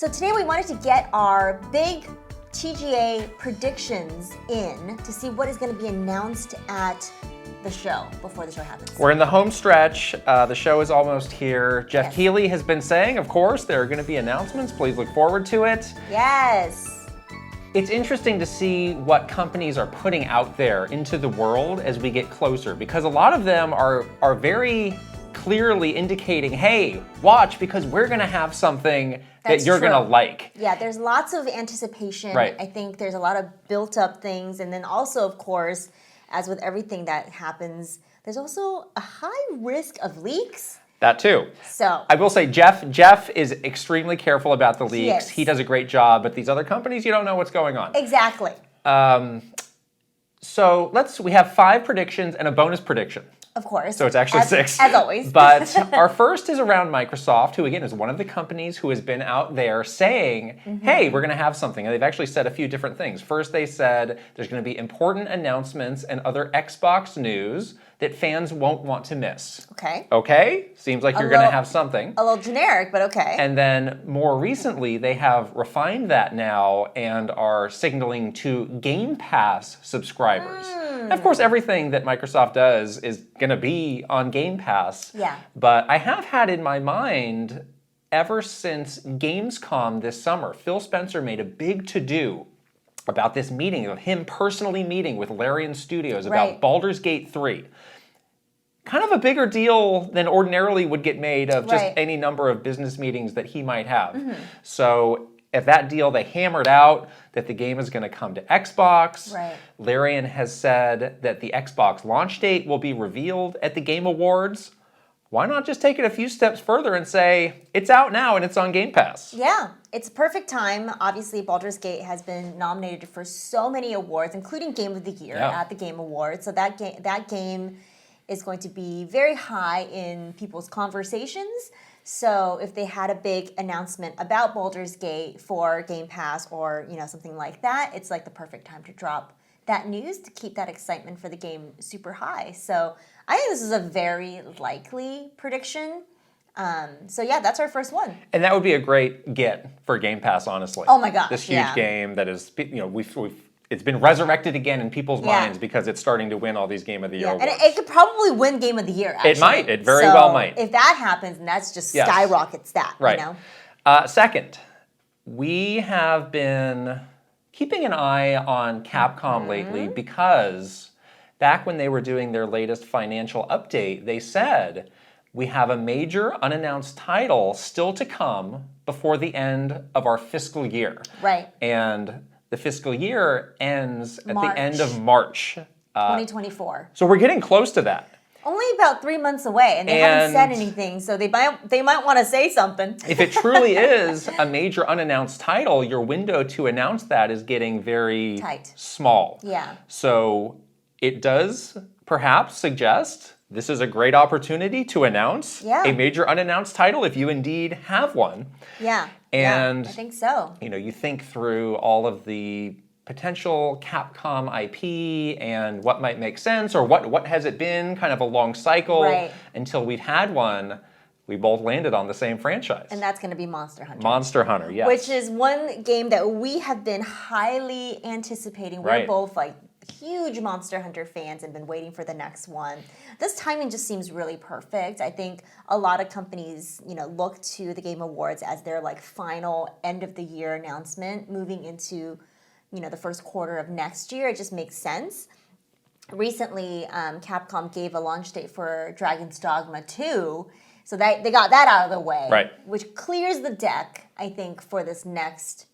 So today we wanted to get our big TGA predictions in to see what is going to be announced at the show before the show happens. We're in the home stretch. The show is almost here. Jeff Yes. Keighley has been saying, of course, there are going to be announcements. Please look forward to it. Yes. It's interesting to see what companies are putting out there into the world as we get closer, because a lot of them are very clearly indicating, hey, watch, because we're going to have something That's that you're true. going to like. Yeah, there's lots of anticipation. Right. I think there's a lot of built up things. And then also, of course, as with everything that happens, there's also a high risk of leaks. That too. So I will say Jeff is extremely careful about the leaks. is. He does a great job, but these other companies, you don't know what's going on. exactly. So we have 5 predictions and a bonus prediction. Of course. So it's actually 6. As always. But our first is around Microsoft, who again is one of the companies who has been out there saying, hey, we're going to have something. And they've actually said a few different things. First, they said there's going to be important announcements and other Xbox news that fans won't want to miss. Okay. Okay? Seems like you're going to have something. A little generic, but okay. And then more recently, they have refined that now and are signaling to Game Pass subscribers. Of course, everything that Microsoft does is going to be on Game Pass. Yeah. But I have had in my mind, ever since Gamescom this summer, Phil Spencer made a big to-do about this meeting, of him personally meeting with Larian Studios about Right. Baldur's Gate 3. Kind of a bigger deal than ordinarily would get made of just Right. any number of business meetings that he might have. So at that deal, they hammered out that the game is going to come to Xbox. Right. Larian has said that the Xbox launch date will be revealed at the Game Awards. Why not just take it a few steps further and say, it's out now and it's on Game Pass? Yeah, it's perfect time. Obviously, Baldur's Gate has been nominated for so many awards, including Game of the Year Yeah. at the Game Awards. So that game is going to be very high in people's conversations. So if they had a big announcement about Baldur's Gate for Game Pass or something like that, it's like the perfect time to drop that news to keep that excitement for the game super high. So I think this is a very likely prediction. So yeah, that's our first one. And that would be a great get for Game Pass, honestly. Oh my gosh, This huge yeah. game that is, it's been resurrected again in people's Yeah. minds because it's starting to win all these Game of the Year Yeah, and awards. it could probably win Game of the Year, actually. It might. It very So well might. If that happens, and that's just Yes. skyrockets that, Right. Second, we have been keeping an eye on Capcom lately because back when they were doing their latest financial update, they said, we have a major unannounced title still to come before the end of our fiscal year. Right. And the fiscal year ends at March. the end of March. 2024. So we're getting close to that. Only about 3 months away, and they haven't said And- anything, so they might want to say something. If it truly is a major unannounced title, your window to announce that is getting very Tight. small. Yeah. So it does perhaps suggest this is a great opportunity to announce Yeah. a major unannounced title if you indeed have one. Yeah. And- yeah, I think so. You think through all of the potential Capcom IP and what might make sense, or what has it been, kind of a long cycle Right. until we've had one. We both landed on the same franchise. And that's going to be Monster Hunter. Monster Hunter, yes. Which is one game that we have been highly anticipating. We're Right. both like huge Monster Hunter fans and been waiting for the next one. This timing just seems really perfect. I think a lot of companies, look to the Game Awards as their like final end of the year announcement moving into, the first quarter of next year. It just makes sense. Recently, Capcom gave a launch date for Dragon's Dogma 2. So they got that out of the way, Right. which clears the deck, I think, for this next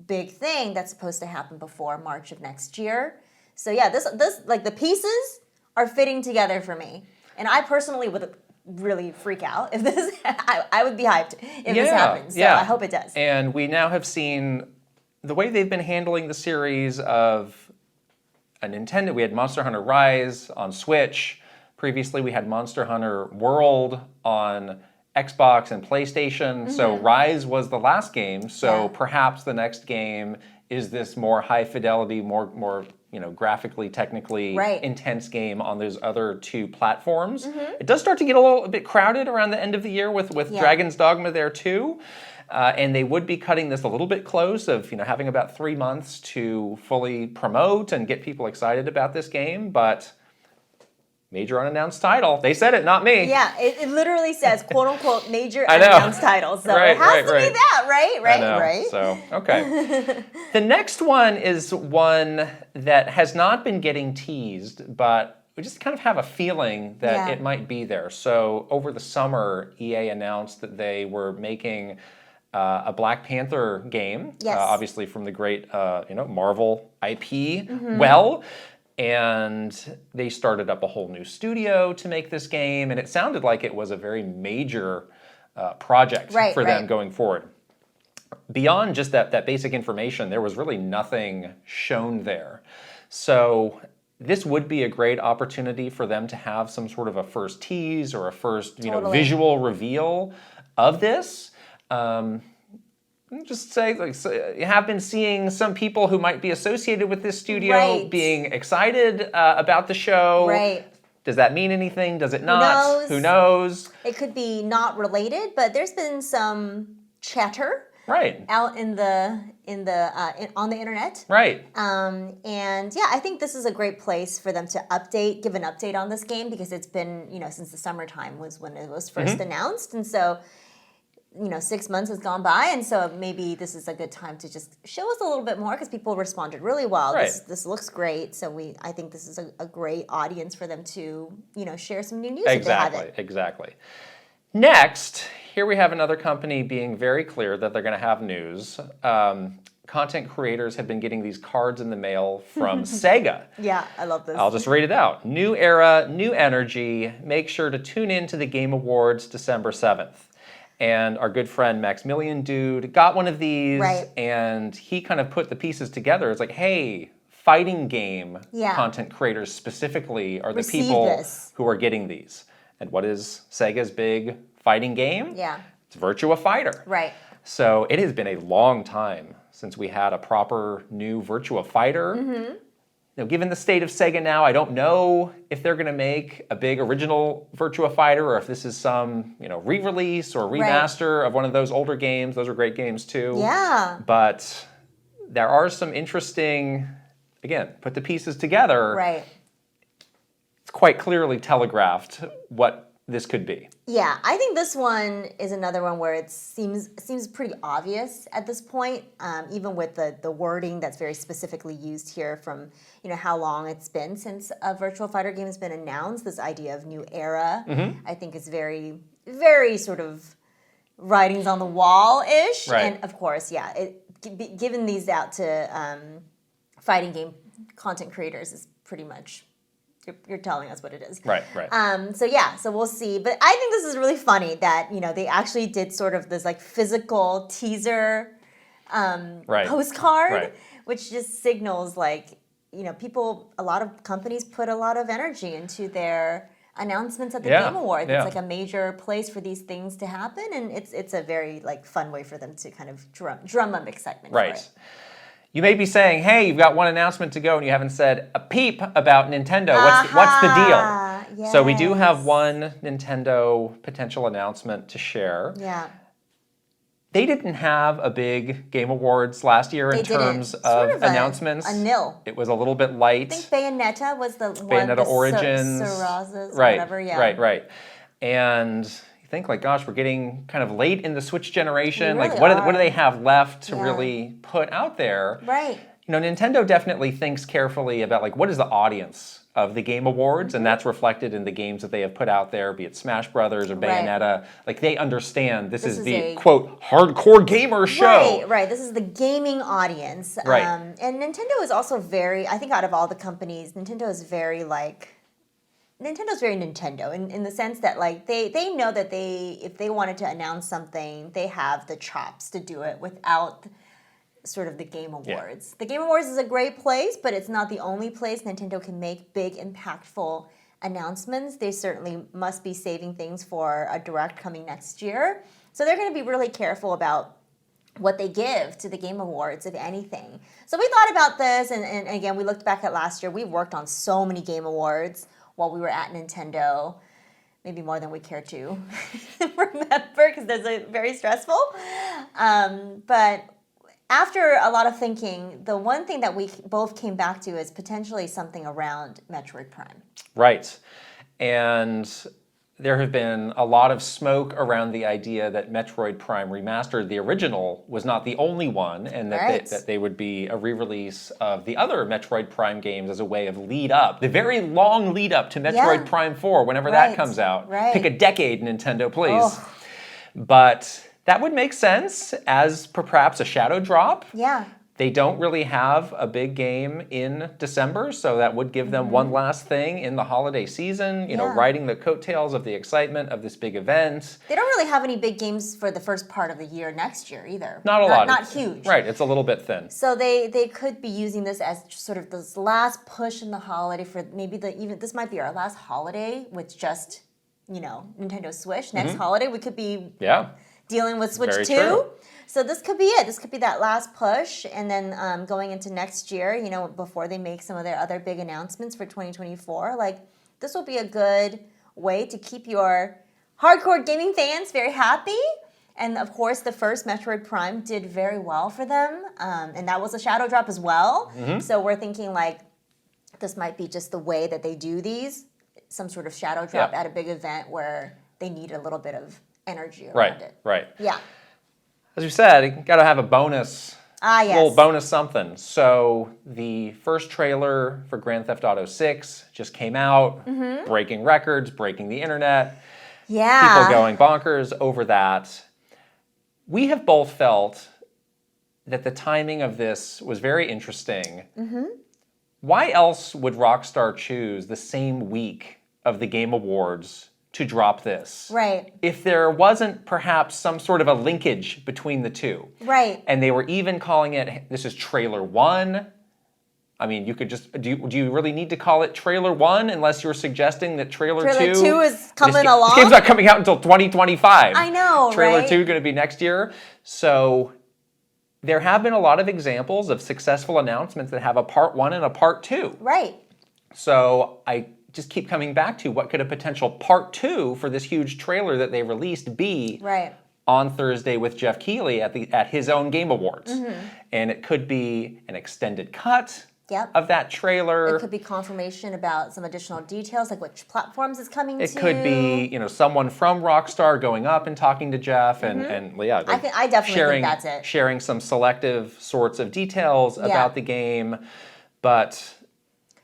big thing that's supposed to happen before March of next year. So yeah, this like the pieces are fitting together for me, and I personally would really freak out if this. I would be hyped if this happens. So I hope it does. And we now have seen the way they've been handling the series of a Nintendo. We had Monster Hunter Rise on Switch. Previously, we had Monster Hunter World on Xbox and PlayStation. So Rise was the last game. So Yeah. perhaps the next game is this more high fidelity, more graphically, technically Right. intense game on those other two platforms. It does start to get a bit crowded around the end of the year with Yeah. Dragon's Dogma there too. And they would be cutting this a little bit close of having about 3 months to fully promote and get people excited about this game, but major unannounced title. They said it, not me. Yeah, it literally says quote unquote major I know. unannounced title. So Right, it has to right. be that, right? I know. Right? So, okay. The next one is one that has not been getting teased, but we just kind of have a feeling that it might be there. So over the summer, EA announced that they were making a Black Panther game, Yes. obviously from the great Marvel IP. Well, and they started up a whole new studio to make this game, and it sounded like it was a very major project for them going forward. Beyond just that basic information, there was really nothing shown there. So this would be a great opportunity for them to have some sort of a first tease or a first visual reveal of this. Just say, you have been seeing some people who might be associated with this studio being excited about the show. Right. Does that mean anything? Does it not? Who knows? It could be not related, but there's been some chatter out on the internet. Right. And yeah, I think this is a great place for them to give an update on this game, because it's been, since the summertime was when it was first announced. And so 6 months has gone by, and so maybe this is a good time to just show us a little bit more, because people responded really well. Right. This looks great, so I think this is a great audience for them to share some new news if they have it. Exactly. Next, here we have another company being very clear that they're going to have news. Content creators have been getting these cards in the mail from Sega. Yeah, I love this. I'll just read it out. New era, new energy. Make sure to tune in to the Game Awards December 7th. And our good friend Maximilian Dude got one of these, and he kind of put the pieces together. It's like, hey, fighting game content creators specifically are the people who are getting these. And what is Sega's big fighting game? Yeah. It's Virtua Fighter. Right. So it has been a long time since we had a proper new Virtua Fighter. Given the state of Sega now, I don't know if they're going to make a big original Virtua Fighter, or if this is some, re-release or remaster of one of those older games. Those are great games too. Yeah. But there are some interesting, again, put the pieces together. Right. It's quite clearly telegraphed what this could be. Yeah, I think this one is another one where it seems pretty obvious at this point, even with the wording that's very specifically used here from how long it's been since a Virtual Fighter game has been announced. This idea of new era, I think, is very, very sort of writings on the wall-ish. Right. And of course, giving these out to fighting game content creators is pretty much, you're telling us what it is. Right. So we'll see. But I think this is really funny that, they actually did sort of this like physical teaser postcard, which just signals like, a lot of companies put a lot of energy into their announcements at the Game Awards. It's like a major place for these things to happen, and it's a very like fun way for them to kind of drum up excitement for it. You may be saying, hey, you've got one announcement to go and you haven't said a peep about Nintendo. What's the deal? Yes. So we do have one Nintendo potential announcement to share. Yeah. They didn't have a big Game Awards last year in terms of announcements. A nil. It was a little bit light. I think Bayonetta was the one. Bayonetta Origins. Sarazas or whatever, Right. And you think, like, gosh, we're getting kind of late in the Switch generation. We really what do they have left to really put out there? Right. Nintendo definitely thinks carefully about, like, what is the audience of the Game Awards, and that's reflected in the games that they have put out there, be it Smash Brothers or Bayonetta. Like, they understand this is the, quote, hardcore gamer show. Right. This is the gaming audience. Right. And Nintendo is also very, I think out of all the companies, Nintendo's very Nintendo in the sense that, like, they know that if they wanted to announce something, they have the chops to do it without sort of the Game Awards. The Game Awards is a great place, but it's not the only place Nintendo can make big, impactful announcements. They certainly must be saving things for a Direct coming next year. So they're going to be really careful about what they give to the Game Awards, if anything. So we thought about this, and again, we looked back at last year. We worked on so many Game Awards while we were at Nintendo. maybe more than we care to remember because they're very stressful. But after a lot of thinking, the one thing that we both came back to is potentially something around Metroid Prime. Right. And there have been a lot of smoke around the idea that Metroid Prime Remastered, the original, was not the only one, and that they would be a re-release of the other Metroid Prime games as a way of lead up, the very long lead up to Metroid Prime 4, whenever that comes out. Pick a decade, Nintendo, please. But that would make sense as perhaps a shadow drop. Yeah. They don't really have a big game in December, so that would give them one last thing in the holiday season, you know, riding the coattails of the excitement of this big event. They don't really have any big games for the first part of the year next year either. Not a lot. Not huge. Right, it's a little bit thin. So they could be using this as sort of this last push in the holiday for maybe even this might be our last holiday with just, you know, Nintendo Switch. Next holiday we could be dealing with Switch 2. True. So this could be it. This could be that last push. And then going into next year, you know, before they make some of their other big announcements for 2024, like this will be a good way to keep your hardcore gaming fans very happy. And of course, the first Metroid Prime did very well for them. And that was a shadow drop as well. So we're thinking like this might be just the way that they do these, some sort of shadow drop at a big event where they need a little bit of energy around it. Right. Yeah. As you said, you got to have a bonus, yes. little bonus something. So the first trailer for Grand Theft Auto 6 just came out, breaking records, breaking the internet. Yeah. People going bonkers over that. We have both felt that the timing of this was very interesting. Why else would Rockstar choose the same week of the Game Awards to drop this? Right. If there wasn't perhaps some sort of a linkage between the two. Right. And they were even calling it, this is trailer 1. I mean, you could just, do you really need to call it trailer 1 unless you're suggesting that trailer 2 is coming along? This game's not coming out until 2025. I know, Trailer right? 2 going to be next year. So there have been a lot of examples of successful announcements that have a part 1 and a part 2. Right. So I just keep coming back to what could a potential part 2 for this huge trailer that they released be on Thursday with Jeff Keighley at his own Game Awards. And it could be an extended cut of that trailer. It could be confirmation about some additional details, like which platforms it's coming to. It could be, you know, someone from Rockstar going up and talking to Jeff and yeah, I definitely think that's it. Sharing some selective sorts of details about the game. But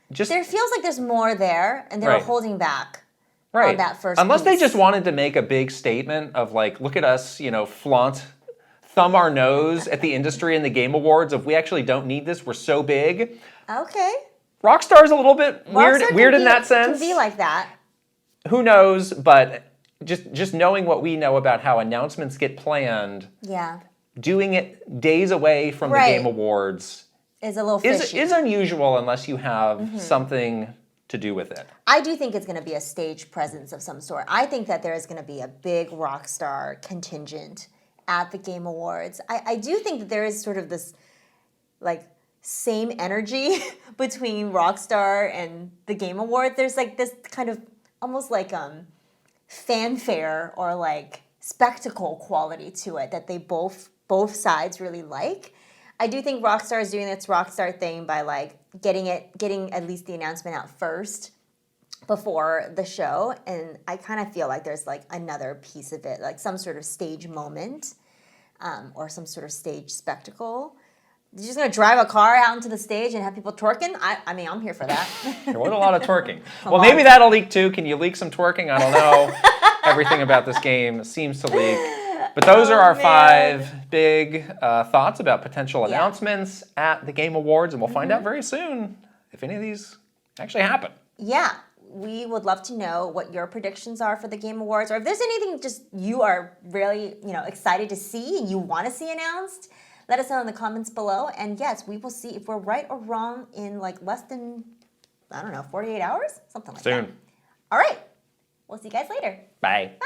there feels like there's more there, and they were holding back on that first Unless they piece. just wanted to make a big statement of like, look at us, you know, thumb our nose at the industry and the Game Awards. If we actually don't need this, we're so big. Okay. Rockstar's a little bit weird in that sense. Can be like that. Who knows? But just knowing what we know about how announcements get planned, doing it days away from the Game Awards is a little fishy. Is unusual unless you have something to do with it. I do think it's going to be a stage presence of some sort. I think that there is going to be a big Rockstar contingent at the Game Awards. I do think that there is sort of this like same energy between Rockstar and the Game Awards. There's like this kind of almost like fanfare or like spectacle quality to it that they both sides really like. I do think Rockstar is doing its Rockstar thing by like getting at least the announcement out first before the show, and I kind of feel like there's like another piece of it, like some sort of stage moment or some sort of stage spectacle. You're just gonna drive a car out into the stage and have people twerking? I mean, I'm here for that. There was a lot of twerking. Well, maybe that'll leak too. Can you leak some twerking? I don't know. Everything about this game seems to leak. But those are our 5 big thoughts about potential announcements at the Game Awards, and we'll find out very soon if any of these actually happen. Yeah, we would love to know what your predictions are for the Game Awards, or if there's anything just you are really excited to see and you want to see announced. Let us know in the comments below, and yes, we will see if we're right or wrong in like less than 48 hours, something like that. Soon. All right, we'll see you guys later. Bye. Bye.